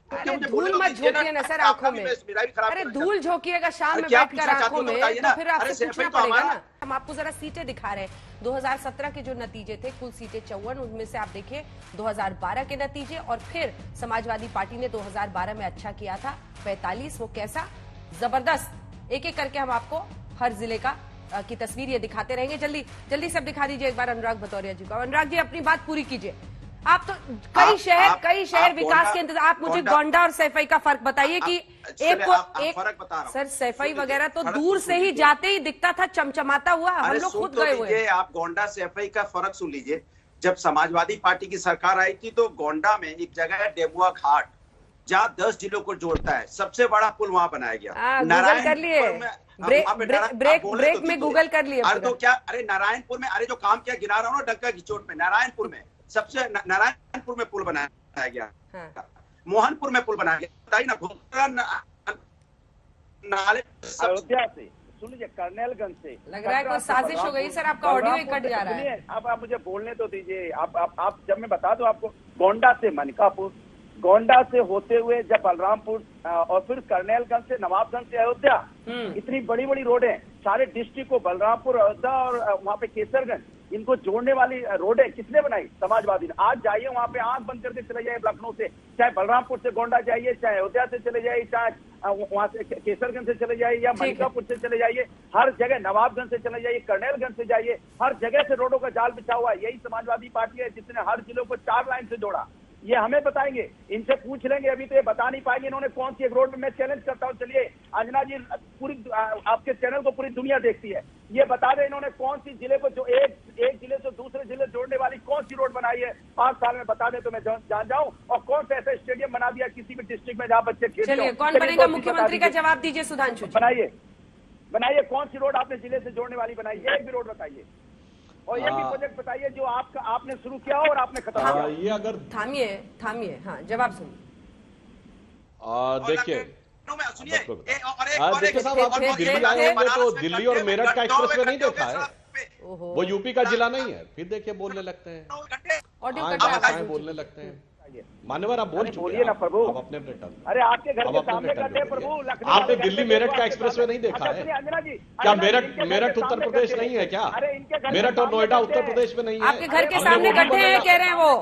धूल मत झोंकिए ना सर आंखों में। अरे धूल झोंकिएगा शाम में बैठकर आंखों में तो फिर आपसे पूछना पड़ेगा ना। हम आपको जरा सीटें दिखा रहे हैं। 2017 के जो नतीजे थे, कुल सीटें 54, उनमें से आप देखिए 2012 के नतीजे, और फिर समाजवादी पार्टी ने 2012 में अच्छा किया था 45। वो कैसा जबरदस्त, एक एक करके हम आपको हर जिले का की तस्वीर ये दिखाते रहेंगे। जल्दी सब दिखा दीजिए एक बार अनुराग भदौरिया जी को। अनुराग जी अपनी बात पूरी कीजिए। आप तो कई शहर विकास के इंतजार, आप मुझे गोंडा और सैफई का फर्क बताइए कि एक सर सैफई वगैरह तो दूर से ही जाते ही दिखता था चमचमाता हुआ, हम लोग खुद गए हुए। आप गोंडा सैफई का फर्क सुन लीजिए। जब समाजवादी पार्टी की सरकार आई थी तो गोंडा में एक जगह है डेमुआ घाट, जहाँ 10 जिलों को जोड़ता है, सबसे बड़ा पुल वहां बनाया गया। गूगल कर लिए, ब्रेक में गूगल कर लिए। अरे तो क्या, अरे नारायणपुर में, अरे जो काम किया गिना रहा हूँ ना, डंका की चोट में, नारायणपुर में सबसे, नारायणपुर में पुल बनाया गया, मोहनपुर में पुल बनाया गया, बताइए ना। नाले अयोध्या से, सुन लीजिए, कर्नलगंज से लग रहा है कोई साजिश हो गई सर, आपका ऑडियो ही कट जा रहा है। अब आप मुझे बोलने तो दीजिए। आप जब मैं बता दूं आपको, गोंडा से मनकापुर, गोंडा से होते हुए जब बलरामपुर, और फिर कर्नलगंज से नवाबगंज से अयोध्या, इतनी बड़ी बड़ी रोडें, सारे डिस्ट्रिक्ट को, बलरामपुर, अयोध्या और वहाँ पे केसरगंज, इनको जोड़ने वाली रोडें किसने बनाई? समाजवादी ने। आज जाइए वहाँ पे, आंख बंद करके चले जाइए लखनऊ से, चाहे बलरामपुर से गोंडा जाइए, चाहे अयोध्या से चले जाइए, चाहे वहाँ से केसरगंज से चले जाइए या मनिकापुर से चले जाइए, हर जगह नवाबगंज से चले जाइए, कर्नलगंज से जाइए, हर जगह से रोडों का जाल बिछा हुआ है। यही समाजवादी पार्टी है जिसने हर जिलों को 4 लाइन से जोड़ा। ये हमें बताएंगे, इनसे पूछ लेंगे, अभी तो ये बता नहीं पाएंगे इन्होंने कौन सी एक रोड में। मैं चैलेंज करता हूँ, चलिए अंजना जी, पूरी आपके चैनल को पूरी दुनिया देखती है, ये बता दें इन्होंने कौन सी जिले को, जो एक जिले से दूसरे जिले जोड़ने वाली कौन सी रोड बनाई है 5 साल में, बता दें तो मैं जान जाऊं। और कौन सा ऐसा स्टेडियम बना दिया किसी भी डिस्ट्रिक्ट में जहाँ बच्चे खेलते हैं? कौन बनेगा मुख्यमंत्री का जवाब दीजिए सुधांशु। बनाइए कौन सी रोड आपने जिले से जोड़ने वाली बनाई, एक भी रोड बताइए। और ये भी प्रोजेक्ट बताइए जो आपने शुरू किया और आपने खत्म किया। ये अगर थामिए, हाँ जवाब सुनिए। देखिए साहब, आपने दिल्ली आए होंगे तो दिल्ली और मेरठ का एक्सप्रेसवे नहीं देखा है? वो यूपी का जिला नहीं है? फिर देखिए बोलने लगते हैं, बोलने लगते हैं। मान्यवर आप बोलिए ना प्रभु, आप अपने टर्न। अरे आपके घर के सामने करते प्रभु। आपने दिल्ली मेरठ का एक्सप्रेसवे नहीं देखा है क्या? मेरठ उत्तर प्रदेश नहीं है क्या? मेरठ और नोएडा उत्तर प्रदेश में नहीं है? आपके घर के सामने गड्ढे हैं कह रहे हैं वो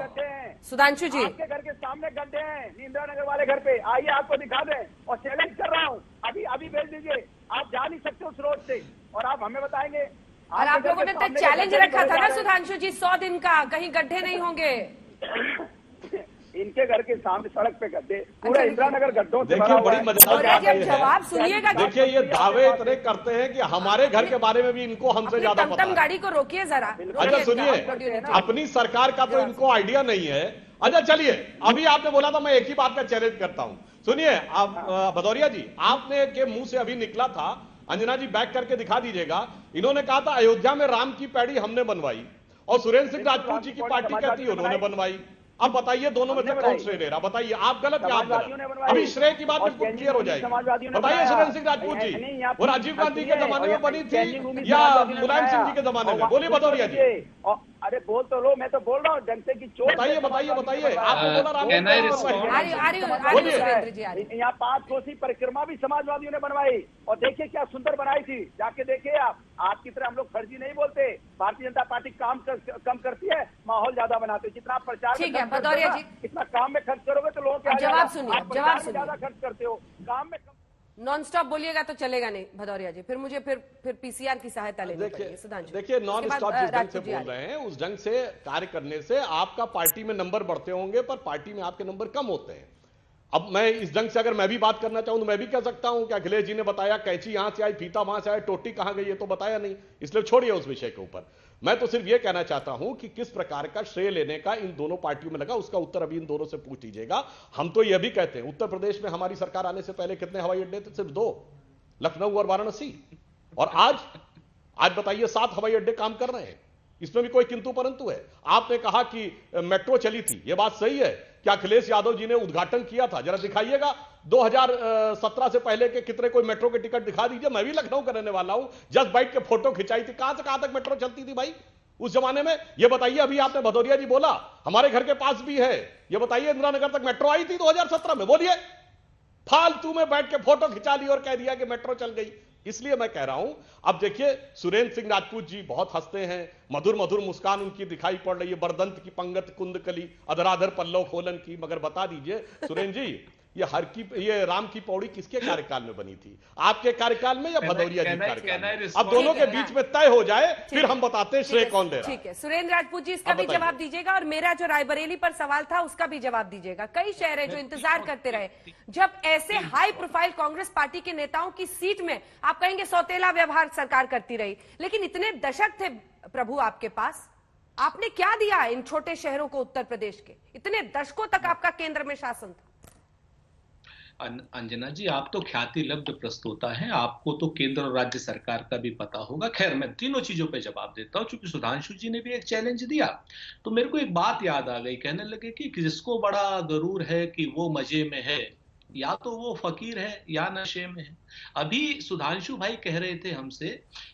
सुधांशु जी। आपके घर के सामने गड्ढे हैं इंदिरा नगर वाले घर पे, आइए आपको दिखा दें। और चैलेंज कर रहा हूँ, अभी भेज दीजिए। आप जा नहीं सकते उस रोड से और आप हमें बताएंगे। और आप लोगों ने तो चैलेंज रखा था ना सुधांशु जी 100 दिन का, कहीं गड्ढे नहीं होंगे। इनके घर के सामने सड़क पे गड्ढे, पूरा इंदिरा नगर गड्ढों से भरा देखिए हुआ बड़ी है। मजेदार बात है। जवाब सुनिएगा। देखिए ये दावे इतने करते हैं कि हमारे घर के बारे में भी इनको हमसे ज्यादा पता टमटम है। गाड़ी को रोकिए जरा। अच्छा सुनिए, अपनी सरकार का तो इनको आइडिया नहीं है। अच्छा चलिए, अभी आपने बोला था, मैं एक ही बात का चैलेंज करता हूं। सुनिए आप भदौरिया जी, आपने के मुंह से अभी निकला था, अंजना जी बैक करके दिखा दीजिएगा, इन्होंने कहा था अयोध्या में राम की पैड़ी हमने बनवाई, और सुरेंद्र सिंह राजपूत जी की पार्टी कहती है उन्होंने बनवाई। अब बताइए दोनों में से कौन श्रेय ले रहा? बताइए आप गलत या आप गलत? अभी श्रेय की बात बिल्कुल क्लियर हो जाएगी। बताइए सुरेंद्र सिंह राजपूत जी, वो राजीव गांधी के जमाने में बनी थी या मुलायम सिंह जी के जमाने में? बोलिए भदौरिया जी। अरे बोल तो लो, मैं तो बोल रहा हूँ ढंग से की चोट। बताइए बताइए बताइए, आपने बोला राम यहाँ 5 कोसी परिक्रमा भी समाजवादियों ने बनवाई, और देखिए क्या सुंदर बनाई थी, जाके देखिए आप। आपकी तरह हम लोग फर्जी नहीं बोलते, भारतीय जनता पार्टी काम कम करती है, माहौल ज्यादा बनाते। जितना प्रचार ठीक है भदौरिया जी, इतना काम में खर्च करोगे तो लोगों के जवाब सुनिए, जवाब सुनिए। ज्यादा खर्च करते हो, काम में नॉन स्टॉप बोलिएगा तो चलेगा नहीं भदौरिया जी, फिर मुझे फिर पीसीआर की सहायता लेनी पड़ेगी। सुधांशु देखिए नॉन स्टॉप जिस ढंग से बोल रहे हैं, उस ढंग से कार्य करने से आपका पार्टी में नंबर बढ़ते होंगे, पर पार्टी में आपके नंबर कम होते हैं। अब मैं इस ढंग से अगर मैं भी बात करना चाहूं तो मैं भी कह सकता हूं कि अखिलेश जी ने बताया कैंची यहां से आई, फीता वहां से आया, टोटी कहां गई, ये तो बताया नहीं, इसलिए छोड़िए उस विषय के ऊपर। मैं तो सिर्फ ये कहना चाहता हूं कि किस प्रकार का श्रेय लेने का इन दोनों पार्टियों में लगा, उसका उत्तर अभी इन दोनों से पूछ लीजिएगा। हम तो यह भी कहते हैं, उत्तर प्रदेश में हमारी सरकार आने से पहले कितने हवाई अड्डे थे? सिर्फ 2, लखनऊ और वाराणसी। और आज बताइए 7 हवाई अड्डे काम कर रहे हैं, इसमें भी कोई किंतु परंतु है। आपने कहा कि मेट्रो चली थी, यह बात सही है। क्या अखिलेश यादव जी ने उद्घाटन किया था? जरा दिखाइएगा 2017 से पहले के कितने कोई मेट्रो के टिकट दिखा दीजिए। मैं भी लखनऊ का रहने वाला हूं, जस्ट बाइट के फोटो खिंचाई थी। कहां से कहां तक मेट्रो चलती थी भाई उस जमाने में? ये बताइए। अभी आपने भदौरिया जी बोला हमारे घर के पास भी है, ये बताइए इंदिरा नगर तक मेट्रो आई थी 2017 में? बोलिए। फालतू में बैठ के फोटो खिंचा ली और कह दिया कि मेट्रो चल गई। इसलिए मैं कह रहा हूं, अब देखिए सुरेंद्र सिंह राजपूत जी बहुत हंसते हैं, मधुर मधुर मुस्कान उनकी दिखाई पड़ रही है, बरदंत की पंगत कुंदकली अधराधर पल्लव खोलन की। मगर बता दीजिए सुरेंद्र जी, ये राम की पौड़ी किसके कार्यकाल में बनी थी? आपके कार्यकाल में या भदौरिया जी कार्यकाल में? अब दोनों के बीच में तय हो जाए, फिर हम बताते हैं श्रेय कौन दे रहा है। ठीक है सुरेंद्र राजपूत जी, इसका भी जवाब दीजिएगा, और मेरा जो रायबरेली पर सवाल था उसका भी जवाब दीजिएगा। कई शहर है जो इंतजार करते रहे, जब ऐसे हाई प्रोफाइल कांग्रेस पार्टी के नेताओं की सीट में आप कहेंगे सौतेला व्यवहार सरकार करती रही, लेकिन इतने दशक थे प्रभु आपके पास, आपने क्या दिया इन छोटे शहरों को? उत्तर प्रदेश के इतने दशकों तक आपका केंद्र में शासन था। अंजना जी, आप तो ख्याति लब्ध प्रस्तोता हैं, आपको तो केंद्र और राज्य सरकार का भी पता होगा। खैर मैं तीनों चीजों पे जवाब देता हूं, क्योंकि सुधांशु जी ने भी एक चैलेंज दिया तो मेरे को एक बात याद आ गई। कहने लगे कि जिसको बड़ा गरूर है कि वो मजे में है, या तो वो फकीर है या नशे में है। अभी सुधांशु भाई कह रहे थे हमसे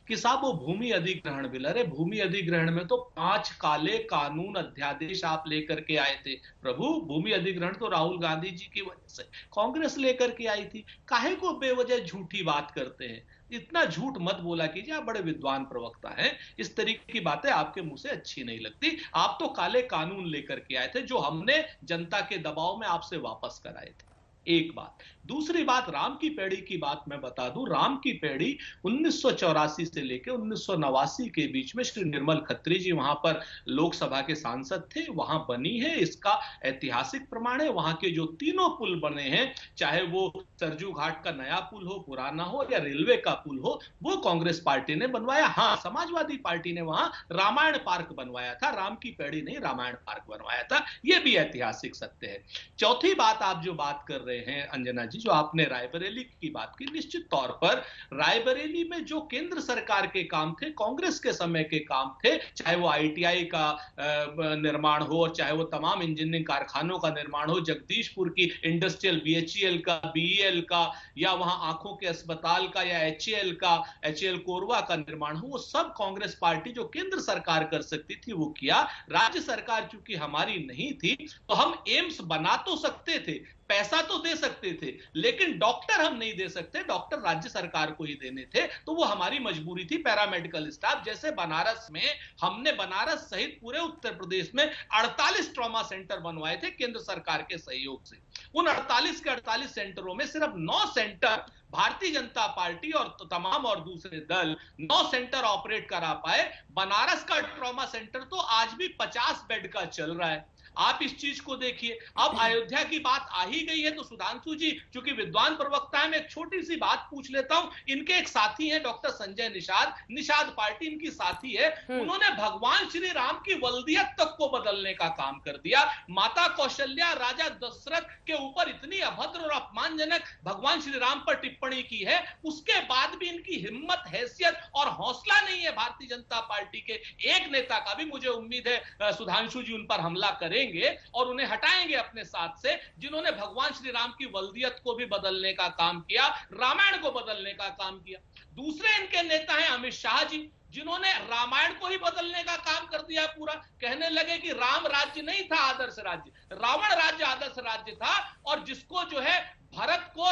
कि साहब वो भूमि अधिग्रहण बिल, अरे भूमि अधिग्रहण में तो 5 काले कानून अध्यादेश आप लेकर के आए थे। प्रभु भूमि अधिग्रहण तो राहुल गांधी जी की वजह से कांग्रेस लेकर के आई थी। काहे को बेवजह झूठी बात करते हैं? इतना झूठ मत बोला कीजिए, आप बड़े विद्वान प्रवक्ता हैं, इस तरीके की बातें आपके मुंह से अच्छी नहीं लगती। आप तो काले कानून लेकर के आए थे जो हमने जनता के दबाव में आपसे वापस कराए थे। एक बात। दूसरी बात, राम की पैड़ी की बात मैं बता दूं। राम की पैड़ी 1984 से लेकर 1989 के बीच में श्री निर्मल खत्री जी वहां पर लोकसभा के सांसद थे, वहां बनी है। इसका ऐतिहासिक प्रमाण है। वहां के जो 3 पुल बने हैं, चाहे वो सरजू घाट का नया पुल हो, पुराना हो, या रेलवे का पुल हो, वो कांग्रेस पार्टी ने बनवाया। हाँ, समाजवादी पार्टी ने वहां रामायण पार्क बनवाया था, राम की पैड़ी नहीं रामायण पार्क बनवाया था। यह भी ऐतिहासिक सत्य है। चौथी बात, आप जो बात कर रहे हैं अंजना जी, जो आपने रायबरेली की बात की, निश्चित तौर पर रायबरेली में जो केंद्र सरकार के काम थे, कांग्रेस के समय के काम थे, चाहे वो आईटीआई का निर्माण हो, और चाहे वो तमाम इंजीनियरिंग कारखानों का निर्माण हो, जगदीशपुर की इंडस्ट्रियल बीएचईएल का, बीईएल का, या वहां आंखों के अस्पताल का, या एचएएल का, एचएएल कोरबा का निर्माण हो, वो सब कांग्रेस पार्टी जो केंद्र सरकार कर सकती थी वो किया। राज्य सरकार चूंकि हमारी नहीं थी तो हम एम्स बना तो सकते थे, पैसा तो दे सकते थे, लेकिन डॉक्टर हम नहीं दे सकते। डॉक्टर राज्य सरकार को ही देने थे, तो वो हमारी मजबूरी थी। पैरामेडिकल स्टाफ, जैसे बनारस में हमने बनारस सहित पूरे उत्तर प्रदेश में 48 ट्रॉमा सेंटर बनवाए थे केंद्र सरकार के सहयोग से। उन 48 के 48 सेंटरों में सिर्फ 9 सेंटर भारतीय जनता पार्टी और तमाम और दूसरे दल 9 सेंटर ऑपरेट करा पाए। बनारस का ट्रॉमा सेंटर तो आज भी 50 बेड का चल रहा है। आप इस चीज को देखिए। अब अयोध्या की बात आ ही गई है तो सुधांशु जी चूंकि विद्वान प्रवक्ता है, मैं एक छोटी सी बात पूछ लेता हूं। इनके एक साथी हैं डॉक्टर संजय निषाद पार्टी इनकी साथी है, उन्होंने भगवान श्री राम की वल्दियत तक को बदलने का काम कर दिया। माता कौशल्या राजा दशरथ के ऊपर इतनी अभद्र और अपमानजनक भगवान श्री राम पर टिप्पणी की है, उसके बाद भी इनकी हिम्मत, हैसियत और हौसला नहीं है भारतीय जनता पार्टी के एक नेता का भी। मुझे उम्मीद है सुधांशु जी उन पर हमला करेंगे और उन्हें हटाएंगे अपने साथ से, जिन्होंने भगवान श्री राम की वल्दियत को भी बदलने का काम किया, रामायण को बदलने का काम किया। दूसरे इनके नेता हैं अमित शाह जी, जिन्होंने रामायण को ही बदलने का काम कर दिया पूरा। कहने लगे कि राम राज्य नहीं था आदर्श राज्य, रावण राज्य आदर्श राज्य था, और जिसको जो है भरत को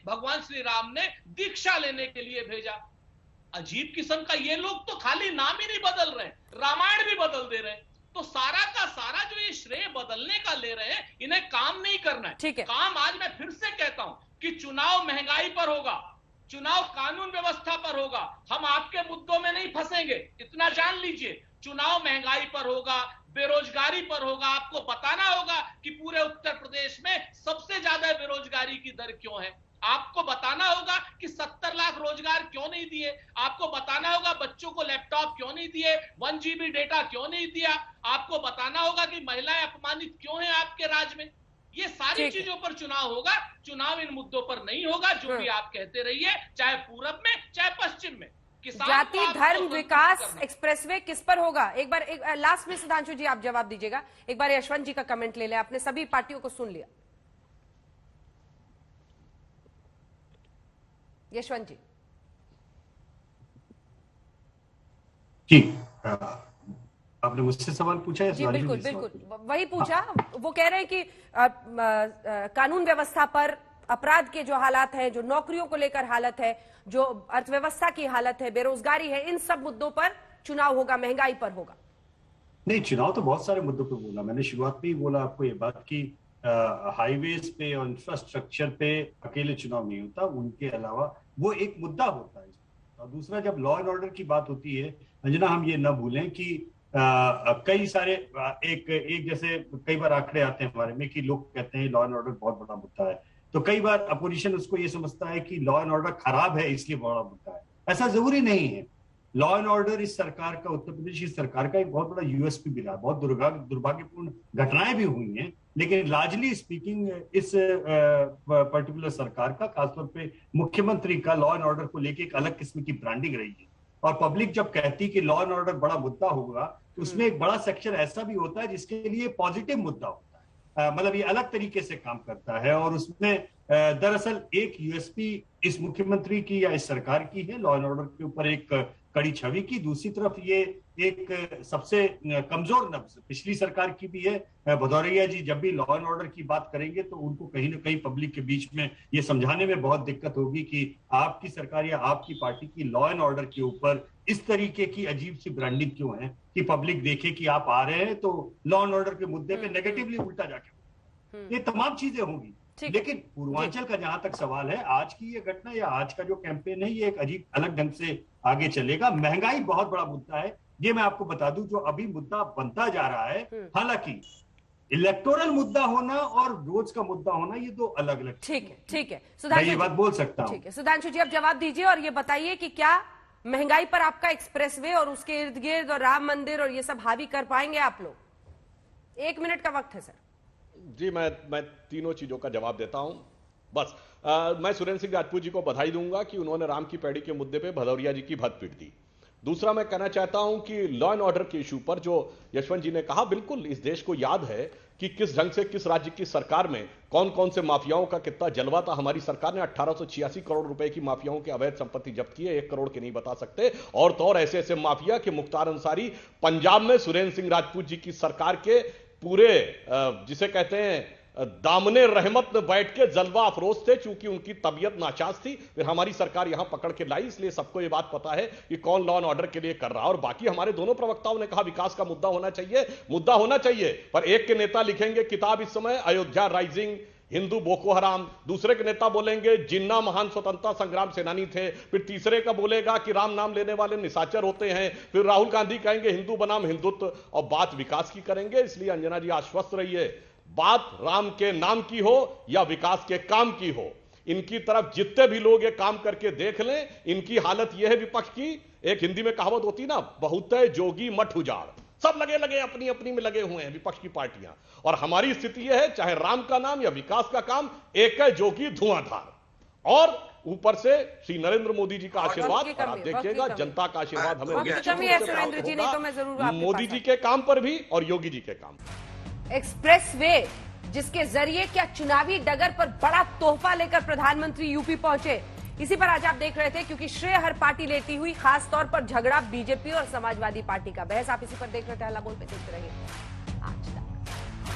भगवान श्री राम ने दीक्षा लेने के लिए भेजा। अजीब किस्म का, ये लोग तो खाली नाम ही नहीं बदल रहे, रामायण भी बदल दे रहे हैं। तो सारा का सारा जो ये श्रेय बदलने का ले रहे हैं, इन्हें काम नहीं करना है। ठीक है। काम, आज मैं फिर से कहता हूं कि चुनाव महंगाई पर होगा, चुनाव कानून व्यवस्था पर होगा। हम आपके मुद्दों में नहीं फंसेंगे, इतना जान लीजिए। चुनाव महंगाई पर होगा, बेरोजगारी पर होगा। आपको बताना होगा कि पूरे उत्तर प्रदेश में सबसे ज्यादा बेरोजगारी की दर क्यों है। आपको बताना होगा कि 70 लाख रोजगार क्यों नहीं दिए। आपको बताना होगा बच्चों को लैपटॉप क्यों नहीं दिए, 1 GB डेटा क्यों नहीं दिया। आपको बताना होगा कि महिलाएं अपमानित क्यों हैं आपके राज्य में। ये सारी चीजों पर चुनाव होगा, चुनाव इन मुद्दों पर नहीं होगा। जो भी आप कहते रहिए, चाहे पूरब में चाहे पश्चिम में। जाति धर्म विकास एक्सप्रेसवे किस पर होगा? एक बार लास्ट में सुधांशु जी आप जवाब दीजिएगा। एक बार यशवंत जी का कमेंट ले लें, आपने सभी पार्टियों को सुन लिया। यशवंत जी। जी, आपने मुझसे सवाल पूछा है? जी बिल्कुल वही पूछा। वो कह रहे हैं कि कानून व्यवस्था पर, अपराध के जो हालात हैं, जो नौकरियों को लेकर हालत है, जो अर्थव्यवस्था की हालत है, बेरोजगारी है, इन सब मुद्दों पर चुनाव होगा, महंगाई पर होगा। नहीं, चुनाव तो बहुत सारे मुद्दों पे बोला। मैंने शुरुआत में ही बोला आपको ये बात कि हाईवेज पे और इंफ्रास्ट्रक्चर पे अकेले चुनाव नहीं होता, उनके अलावा वो एक मुद्दा होता है। और दूसरा, जब लॉ एंड ऑर्डर की बात होती है अंजना, हम ये न भूलें कि कई सारे एक जैसे कई बार आंकड़े आते हैं हमारे में कि लोग कहते हैं लॉ एंड ऑर्डर बहुत बड़ा मुद्दा है, तो कई बार अपोजिशन उसको ये समझता है कि लॉ एंड ऑर्डर खराब है इसलिए बड़ा मुद्दा है। ऐसा जरूरी नहीं है। लॉ एंड ऑर्डर इस सरकार का, उत्तर प्रदेश की सरकार का एक बहुत बड़ा यूएसपी भी रहा। बहुत दुर्भाग्यपूर्ण घटनाएं भी हुई हैं, लेकिन लार्जली स्पीकिंग इस पर्टिकुलर सरकार का, खासतौर पे मुख्यमंत्री का, लॉ एंड ऑर्डर को लेके एक अलग किस्म की ब्रांडिंग रही है। और पब्लिक जब कहती कि लॉ एंड ऑर्डर बड़ा मुद्दा होगा, तो उसमें एक बड़ा सेक्शन ऐसा भी होता है जिसके लिए पॉजिटिव मुद्दा होता है। मतलब ये अलग तरीके से काम करता है, और उसमें दरअसल एक यूएसपी इस मुख्यमंत्री की या इस सरकार की है, लॉ एंड ऑर्डर के ऊपर एक कड़ी छवि की। दूसरी तरफ ये एक सबसे कमजोर नब्ज पिछली सरकार की भी है। भदौरिया जी जब भी लॉ एंड ऑर्डर की बात करेंगे तो उनको कहीं ना कहीं पब्लिक के बीच में ये समझाने में बहुत दिक्कत होगी कि आपकी सरकार या आपकी पार्टी की लॉ एंड ऑर्डर के ऊपर इस तरीके की अजीब सी ब्रांडिंग क्यों है कि पब्लिक देखे कि आप आ रहे हैं तो लॉ एंड ऑर्डर के मुद्दे पे नेगेटिवली उल्टा जाके। ये तमाम चीजें होंगी। लेकिन पूर्वांचल का जहां तक सवाल है, आज की ये घटना या आज का जो कैंपेन है, ये एक अजीब अलग ढंग से आगे चलेगा। महंगाई बहुत बड़ा मुद्दा है, ये मैं आपको बता दूं, जो अभी मुद्दा बनता जा रहा है। हालांकि इलेक्टोरल मुद्दा होना और रोज का मुद्दा होना, ये दो अलग अलग। ठीक है मैं ये बात बोल सकता हूँ। ठीक है सुधांशु जी, अब जवाब दीजिए और ये बताइए कि क्या महंगाई पर आपका एक्सप्रेसवे और उसके इर्द गिर्द और राम मंदिर और ये सब हावी कर पाएंगे आप लोग? 1 मिनट का वक्त है सर। जी, मैं तीनों चीजों का जवाब देता हूं। बस मैं सुरेंद्र सिंह राजपूत जी को बधाई दूंगा कि उन्होंने राम की पैड़ी के मुद्दे पे भदौरिया जी की भद पीट दी। दूसरा, मैं कहना चाहता हूं कि लॉ एंड ऑर्डर के इशू पर जो यशवंत जी ने कहा, बिल्कुल इस देश को याद है कि किस ढंग से किस राज्य की सरकार में कौन कौन से माफियाओं का कितना जलवा था। हमारी सरकार ने 1886 करोड़ रुपए की माफियाओं की अवैध संपत्ति जब्त की है, 1 करोड़ के नहीं बता सकते। और तो और ऐसे ऐसे माफिया कि मुख्तार अंसारी पंजाब में सुरेंद्र सिंह राजपूत जी की सरकार के पूरे जिसे कहते हैं दामने रहमत में बैठ के जलवा अफरोज थे, चूंकि उनकी तबीयत नाचाज थी। फिर हमारी सरकार यहां पकड़ के लाई, इसलिए सबको यह बात पता है कि कौन लॉ एंड ऑर्डर के लिए कर रहा है। और बाकी हमारे दोनों प्रवक्ताओं ने कहा विकास का मुद्दा होना चाहिए, पर एक के नेता लिखेंगे किताब इस समय अयोध्या राइजिंग हिंदू बोको हराम, दूसरे के नेता बोलेंगे जिन्ना महान स्वतंत्रता संग्राम सेनानी थे, फिर तीसरे का बोलेगा कि राम नाम लेने वाले निशाचर होते हैं, फिर राहुल गांधी कहेंगे हिंदू बनाम हिंदुत्व, और बात विकास की करेंगे। इसलिए अंजना जी आश्वस्त रहिए, बात राम के नाम की हो या विकास के काम की हो, इनकी तरफ जितने भी लोग ये काम करके देख लें, इनकी हालत यह है विपक्ष की, एक हिंदी में कहावत होती ना, बहुत जोगी मठ उजाड़, सब लगे लगे अपनी अपनी में लगे हुए हैं विपक्ष की पार्टियां। और हमारी स्थिति यह है, चाहे राम का नाम या विकास का काम, एक है जोगी धुआंधार, और ऊपर से श्री नरेंद्र मोदी जी का आशीर्वाद, और आप देखिएगा जनता का आशीर्वाद हमें सुरेंद्र जी, नहीं तो मैं जरूर आपके मोदी पास जी के काम पर भी और योगी जी के काम। एक्सप्रेस वे जिसके जरिए क्या चुनावी डगर पर बड़ा तोहफा लेकर प्रधानमंत्री यूपी पहुंचे, इसी पर आज आप देख रहे थे, क्योंकि श्रेय हर पार्टी लेती हुई, खास तौर पर झगड़ा बीजेपी और समाजवादी पार्टी का। बहस आप इसी पर देख रहे थे हल्ला बोल पे, देखते रहिए।